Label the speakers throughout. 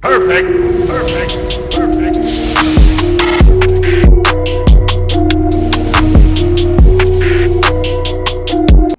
Speaker 1: Perfect. Perfect. Perfect.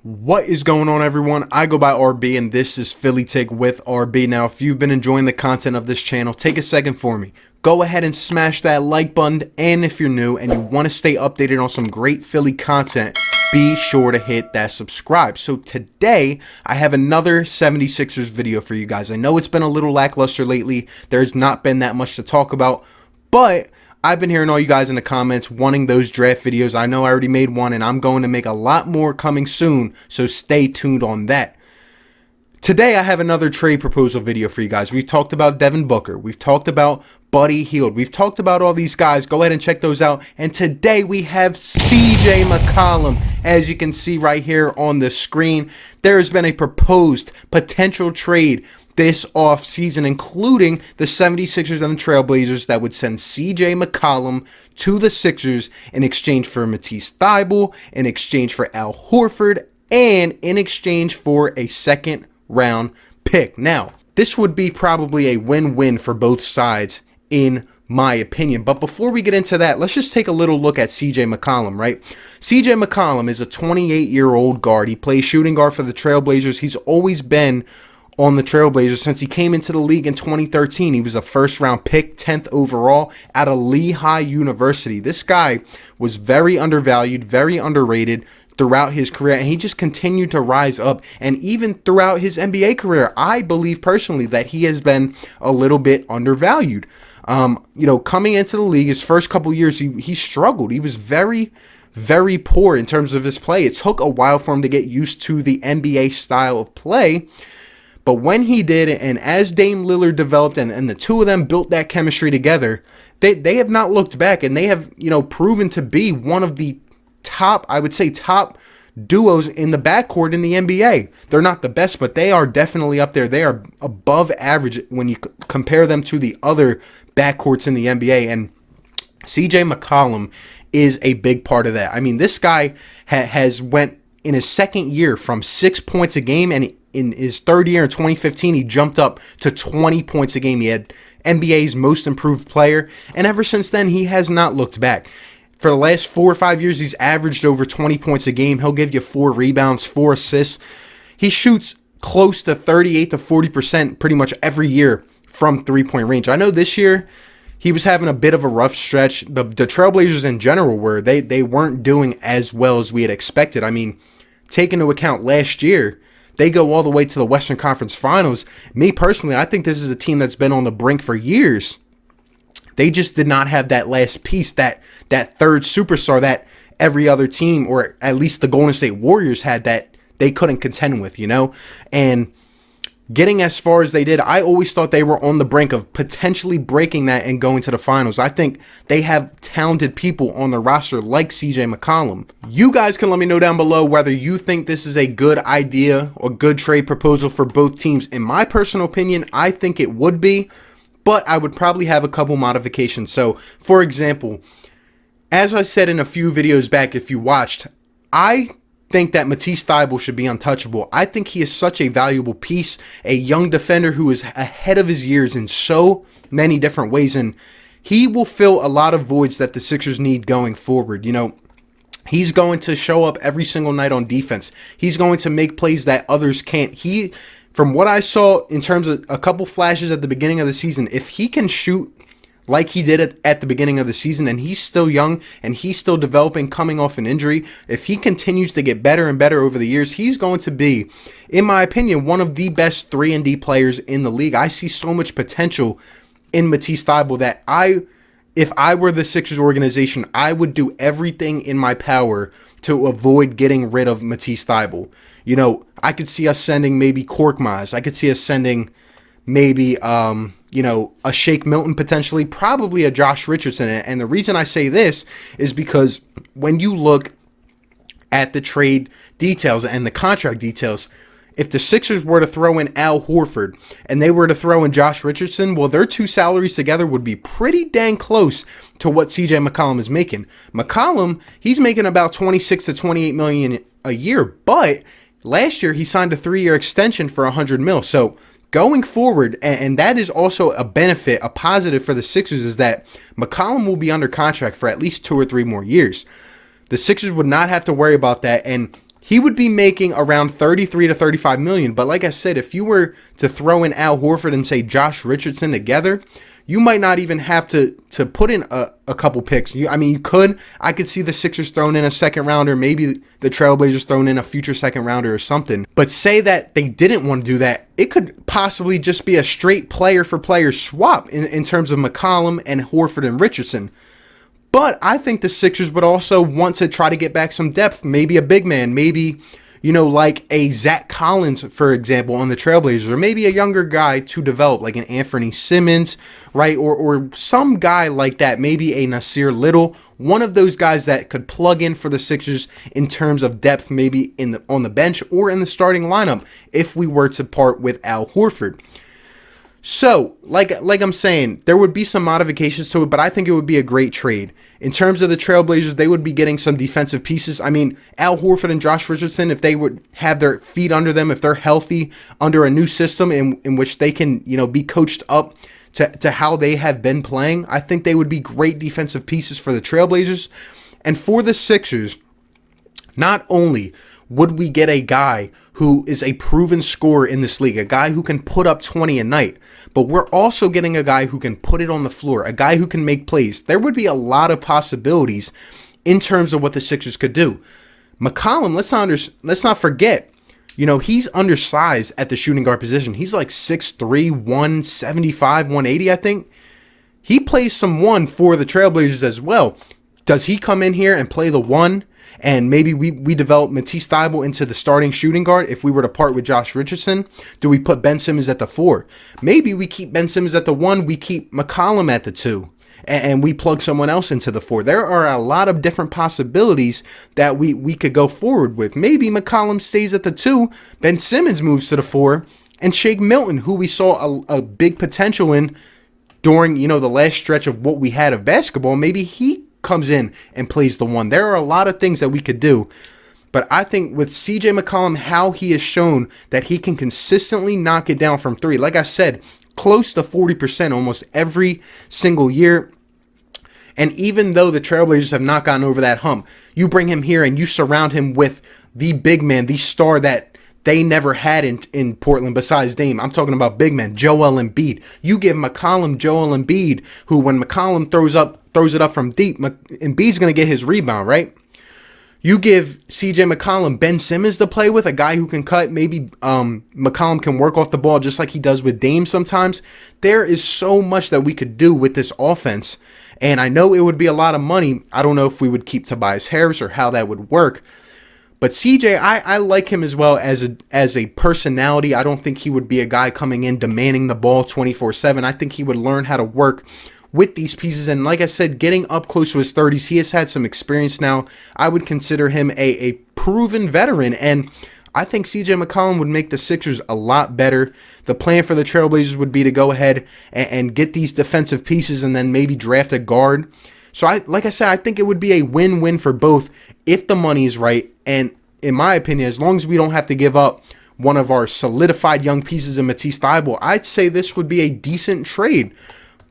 Speaker 2: What is going on, everyone? I go by RB and this is Philly Take with RB. Now, if you've been enjoying the content of this channel, take a second for me. Go ahead and smash that like button, and if you're new and you want to stay updated on some great Philly content, be sure to hit that subscribe. So today, I have another 76ers video for you guys. I know it's been a little lackluster lately. There's not been that much to talk about, but I've been hearing all you guys in the comments wanting those draft videos. I know I already made one, and I'm going to make a lot more coming soon, so stay tuned on that. Today, I have another trade proposal video for you guys. We've talked about Devin Booker. We've talked about Buddy Hield. We've talked about all these guys. Go ahead and check those out. And today, we have CJ McCollum. As you can see right here on the screen, there has been a proposed potential trade this offseason, including the 76ers and the Trailblazers, that would send CJ McCollum to the Sixers in exchange for Matisse Thybulle, in exchange for Al Horford, and in exchange for a second-round pick. Now, this would be probably a win-win for both sides, in my opinion. But before we get into that, let's just take a little look at CJ McCollum, right? CJ McCollum is a 28-year-old guard. He plays shooting guard for the Trailblazers. He's always been on the Trailblazers since he came into the league in 2013. He was a first-round pick, 10th overall out of Lehigh University. This guy was very undervalued, very underrated throughout his career, and he just continued to rise up. And even throughout his NBA career, I believe personally that he has been a little bit undervalued. Coming into the league, his first couple years, he struggled. He was very poor in terms of his play. It took a while for him to get used to the NBA style of play. But when he did, and as Dame Lillard developed and the two of them built that chemistry together, they have not looked back, and they have, proven to be one of the top duos in the backcourt in the NBA. They're not the best, but they are definitely up there. They are above average when you compare them to the other backcourts in the NBA, and CJ McCollum is a big part of that. I mean, this guy has went in his second year from 6 points a game, and in his third year in 2015, he jumped up to 20 points a game. He had NBA's most improved player, and ever since then, he has not looked back. For the last 4 or 5 years, he's averaged over 20 points a game. He'll give you 4 rebounds, 4 assists. He shoots close to 38 to 40% pretty much every year from three-point range. I know this year he was having a bit of a rough stretch. The Trailblazers in general they weren't doing as well as we had expected. I mean, take into account last year, they go all the way to the Western Conference Finals. Me personally, I think this is a team that's been on the brink for years. They just did not have that last piece, that third superstar that every other team, or at least the Golden State Warriors, had, that they couldn't contend with, And getting as far as they did, I always thought they were on the brink of potentially breaking that and going to the finals. I think they have talented people on their roster like CJ McCollum. You guys can let me know down below whether you think this is a good idea or good trade proposal for both teams. In my personal opinion, I think it would be, but I would probably have a couple modifications. So, for example, as I said in a few videos back, if you watched, I think that Matisse Thybulle should be untouchable. I think he is such a valuable piece, a young defender who is ahead of his years in so many different ways, and he will fill a lot of voids that the Sixers need going forward. He's going to show up every single night on defense. He's going to make plays that others can't. From what I saw in terms of a couple flashes at the beginning of the season, if he can shoot like he did at the beginning of the season, and he's still young and he's still developing, coming off an injury, if he continues to get better and better over the years, he's going to be, in my opinion, one of the best 3-and-D players in the league. I see so much potential in Matisse Thybulle that if I were the Sixers organization, I would do everything in my power to avoid getting rid of Matisse Thybulle. I could see us sending maybe Korkmaz. I could see us sending maybe a Shake Milton potentially, probably a Josh Richardson. And the reason I say this is because when you look at the trade details and the contract details, if the Sixers were to throw in Al Horford and they were to throw in Josh Richardson, well, their two salaries together would be pretty dang close to what CJ McCollum is making. McCollum, he's making about 26 to 28 million a year, but last year he signed a 3-year extension for $100 million. So going forward, and that is also a benefit, a positive for the Sixers, is that McCollum will be under contract for at least 2 or 3 more years. The Sixers would not have to worry about that, and he would be making around 33 to 35 million. But like I said, if you were to throw in Al Horford and say Josh Richardson together, you might not even have to put in a couple picks. You could. I could see the Sixers throwing in a second rounder, maybe the Trailblazers throwing in a future second rounder or something. But say that they didn't want to do that, it could possibly just be a straight player for player swap in terms of McCollum and Horford and Richardson. But I think the Sixers would also want to try to get back some depth, maybe a big man, maybe, like a Zach Collins, for example, on the Trailblazers, or maybe a younger guy to develop, like an Anthony Simmons, right? Or some guy like that, maybe a Nasir Little, one of those guys that could plug in for the Sixers in terms of depth, maybe on the bench or in the starting lineup if we were to part with Al Horford. So, like I'm saying, there would be some modifications to it, but I think it would be a great trade. In terms of the Trailblazers, they would be getting some defensive pieces. I mean, Al Horford and Josh Richardson, if they would have their feet under them, if they're healthy under a new system in which they can, be coached up to how they have been playing, I think they would be great defensive pieces for the Trailblazers. And for the Sixers, not only would we get a guy who is a proven scorer in this league, a guy who can put up 20 a night, but we're also getting a guy who can put it on the floor, a guy who can make plays. There would be a lot of possibilities in terms of what the Sixers could do. McCollum, let's not forget, he's undersized at the shooting guard position. He's like 6'3", 175, 180, I think. He plays some 1 for the Trailblazers as well. Does he come in here and play the 1? And maybe we develop Matisse Thybulle into the starting shooting guard if we were to part with Josh Richardson? Do we put Ben Simmons at the 4? Maybe we keep Ben Simmons at the 1, we keep McCollum at the 2, and we plug someone else into the 4. There are a lot of different possibilities that we could go forward with. Maybe McCollum stays at the 2, Ben Simmons moves to the 4, and Shake Milton, who we saw a big potential in during, the last stretch of what we had of basketball, maybe he comes in and plays the 1. There are a lot of things that we could do, but I think with CJ McCollum, how he has shown that he can consistently knock it down from 3, like I said, close to 40% almost every single year. And even though the Trailblazers have not gotten over that hump, you bring him here and you surround him with the big man, the star that they never had in Portland besides Dame. I'm talking about big men, Joel Embiid. You give McCollum Joel Embiid, who when McCollum throws it up from deep, Embiid's going to get his rebound, right? You give CJ McCollum Ben Simmons to play with, a guy who can cut. Maybe McCollum can work off the ball just like he does with Dame sometimes. There is so much that we could do with this offense, and I know it would be a lot of money. I don't know if we would keep Tobias Harris or how that would work. But CJ, I like him as well as a personality. I don't think he would be a guy coming in demanding the ball 24/7. I think he would learn how to work with these pieces. And like I said, getting up close to his 30s, he has had some experience now. I would consider him a proven veteran. And I think CJ McCollum would make the Sixers a lot better. The plan for the Trailblazers would be to go ahead and get these defensive pieces and then maybe draft a guard. So like I said, I think it would be a win-win for both if the money is right. And in my opinion, as long as we don't have to give up one of our solidified young pieces in Matisse Thybulle, I'd say this would be a decent trade.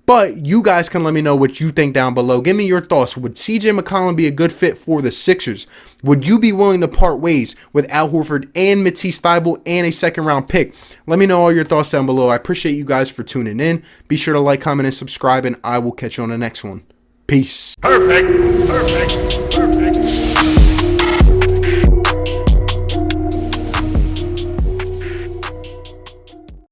Speaker 2: But you guys can let me know what you think down below. Give me your thoughts. Would CJ McCollum be a good fit for the Sixers? Would you be willing to part ways with Al Horford and Matisse Thybulle and a second-round pick? Let me know all your thoughts down below. I appreciate you guys for tuning in. Be sure to like, comment, and subscribe, and I will catch you on the next one. Peace.
Speaker 1: Perfect. Perfect. Perfect.